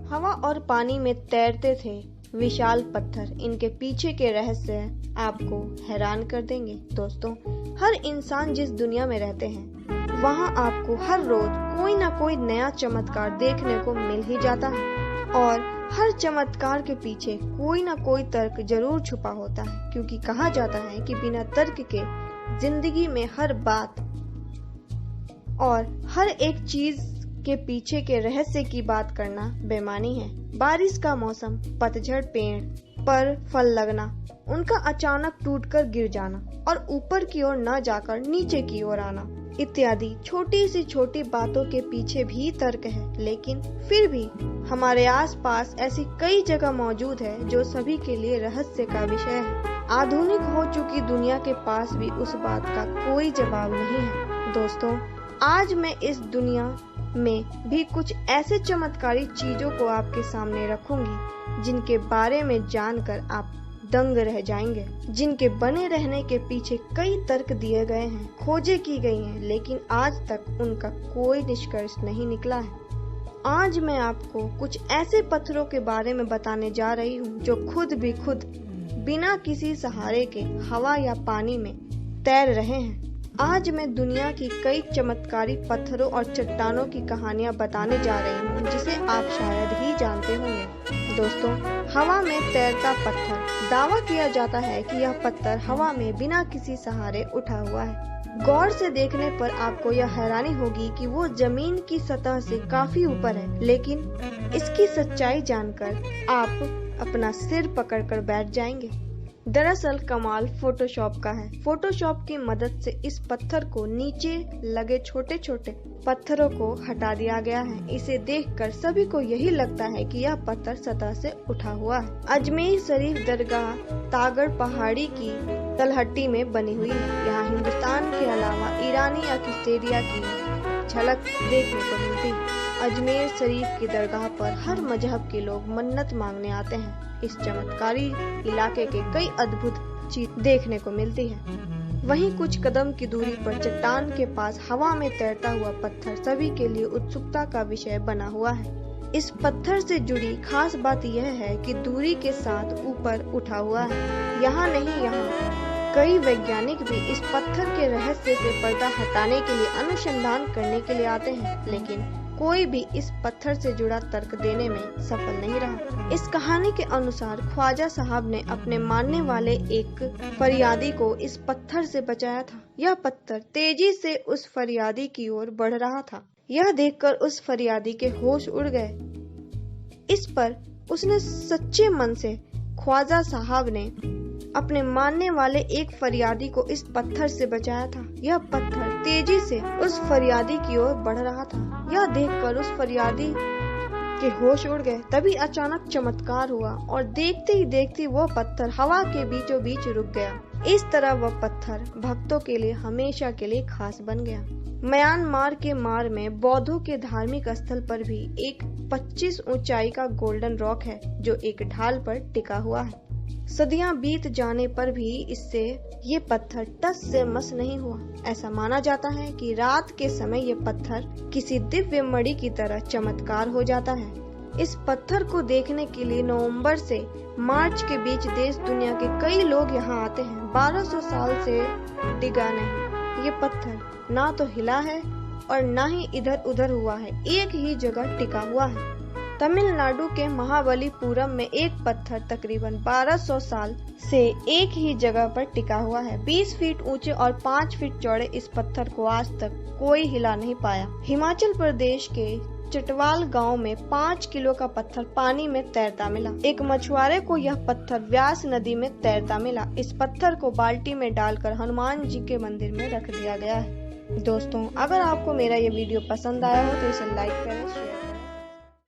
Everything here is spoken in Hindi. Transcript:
हवा और पानी में तैरते थे विशाल पत्थर। इनके पीछे के रहस्य आपको हैरान कर देंगे। दोस्तों, हर इंसान जिस दुनिया में रहते हैं वहाँ आपको हर रोज कोई ना कोई नया चमत्कार देखने को मिल ही जाता है और हर चमत्कार के पीछे कोई ना कोई तर्क जरूर छुपा होता है, क्योंकि कहा जाता है कि बिना तर्क के जिंदगी में हर बात और हर एक चीज के पीछे के रहस्य की बात करना बेमानी है। बारिश का मौसम, पतझड़, पेड़ पर फल लगना, उनका अचानक टूटकर गिर जाना और ऊपर की ओर न जाकर नीचे की ओर आना इत्यादि छोटी सी छोटी बातों के पीछे भी तर्क है। लेकिन फिर भी हमारे आसपास ऐसी कई जगह मौजूद है जो सभी के लिए रहस्य का विषय है। आधुनिक हो चुकी दुनिया के पास भी उस बात का कोई जवाब नहीं है। दोस्तों, आज मैं इस दुनिया में भी कुछ ऐसे चमत्कारी चीजों को आपके सामने रखूंगी जिनके बारे में जानकर आप दंग रह जाएंगे, जिनके बने रहने के पीछे कई तर्क दिए गए हैं, खोजें की गई हैं, लेकिन आज तक उनका कोई निष्कर्ष नहीं निकला है। आज मैं आपको कुछ ऐसे पत्थरों के बारे में बताने जा रही हूँ जो खुद बिना किसी सहारे के हवा या पानी में तैर रहे हैं। आज मैं दुनिया की कई चमत्कारी पत्थरों और चट्टानों की कहानियां बताने जा रही हूँ जिसे आप शायद ही जानते होंगे। दोस्तों, हवा में तैरता पत्थर। दावा किया जाता है कि यह पत्थर हवा में बिना किसी सहारे उठा हुआ है। गौर से देखने पर आपको यह हैरानी होगी कि वो जमीन की सतह से काफी ऊपर है, लेकिन इसकी सच्चाई जानकर आप अपना सिर पकड़कर बैठ जाएंगे। दरअसल कमाल फोटोशॉप का है। फोटोशॉप की मदद से इस पत्थर को नीचे लगे छोटे छोटे पत्थरों को हटा दिया गया है। इसे देखकर सभी को यही लगता है कि यह पत्थर सतह से उठा हुआ है। अजमेर शरीफ दरगाह तागड़ पहाड़ी की तलहटी में बनी हुई है। यहाँ हिंदुस्तान के अलावा ईरानी ऑस्ट्रेलिया की झलक देखने को मिलती है। अजमेर शरीफ की दरगाह पर हर मजहब के लोग मन्नत मांगने आते हैं। इस चमत्कारी इलाके के कई अद्भुत चीज देखने को मिलती है। वहीं कुछ कदम की दूरी पर चट्टान के पास हवा में तैरता हुआ पत्थर सभी के लिए उत्सुकता का विषय बना हुआ है। इस पत्थर से जुड़ी खास बात यह है कि दूरी के साथ ऊपर उठा हुआ है। यहाँ कई वैज्ञानिक भी इस पत्थर के रहस्य से पर्दा हटाने के लिए अनुसंधान करने के लिए आते हैं, लेकिन कोई भी इस पत्थर से जुड़ा तर्क देने में सफल नहीं रहा। इस कहानी के अनुसार ख्वाजा साहब ने अपने मानने वाले एक फरियादी को इस पत्थर से बचाया था। यह पत्थर तेजी से उस फरियादी की ओर बढ़ रहा था। यह देखकर उस फरियादी के होश उड़ गए। इस पर उसने सच्चे मन से ख्वाजा साहब ने अपने मानने वाले एक फरियादी को इस पत्थर से बचाया था। यह पत्थर तेजी से उस फरियादी की ओर बढ़ रहा था। यह देखकर उस फरियादी के होश उड़ गए। तभी अचानक चमत्कार हुआ और देखते ही देखते वो पत्थर हवा के बीचों बीच रुक गया। इस तरह वह पत्थर भक्तों के लिए हमेशा के लिए खास बन गया। म्यांमार के मार में बौद्धों के धार्मिक स्थल पर भी एक 25 ऊंचाई का गोल्डन रॉक है जो एक ढाल पर टिका हुआ है। सदियां बीत जाने पर भी इससे ये पत्थर टस से मस नहीं हुआ। ऐसा माना जाता है कि रात के समय ये पत्थर किसी दिव्य मणि की तरह चमत्कार हो जाता है। इस पत्थर को देखने के लिए नवंबर से मार्च के बीच देश दुनिया के कई लोग यहाँ आते हैं। 1200 साल से डिगा नहीं। ये पत्थर ना तो हिला है और ना ही इधर उधर हुआ है, एक ही जगह टिका हुआ है। तमिलनाडु के महाबलीपुरम में एक पत्थर तकरीबन 1200 साल से एक ही जगह पर टिका हुआ है। 20 फीट ऊंचे और 5 फीट चौड़े इस पत्थर को आज तक कोई हिला नहीं पाया। हिमाचल प्रदेश के चटवाल गांव में 5 किलो का पत्थर पानी में तैरता मिला। एक मछुआरे को यह पत्थर व्यास नदी में तैरता मिला। इस पत्थर को बाल्टी में डालकर हनुमान जी के मंदिर में रख दिया गया है। दोस्तों, अगर आपको मेरा ये वीडियो पसंद आया हो तो इसे लाइक करें, शेयर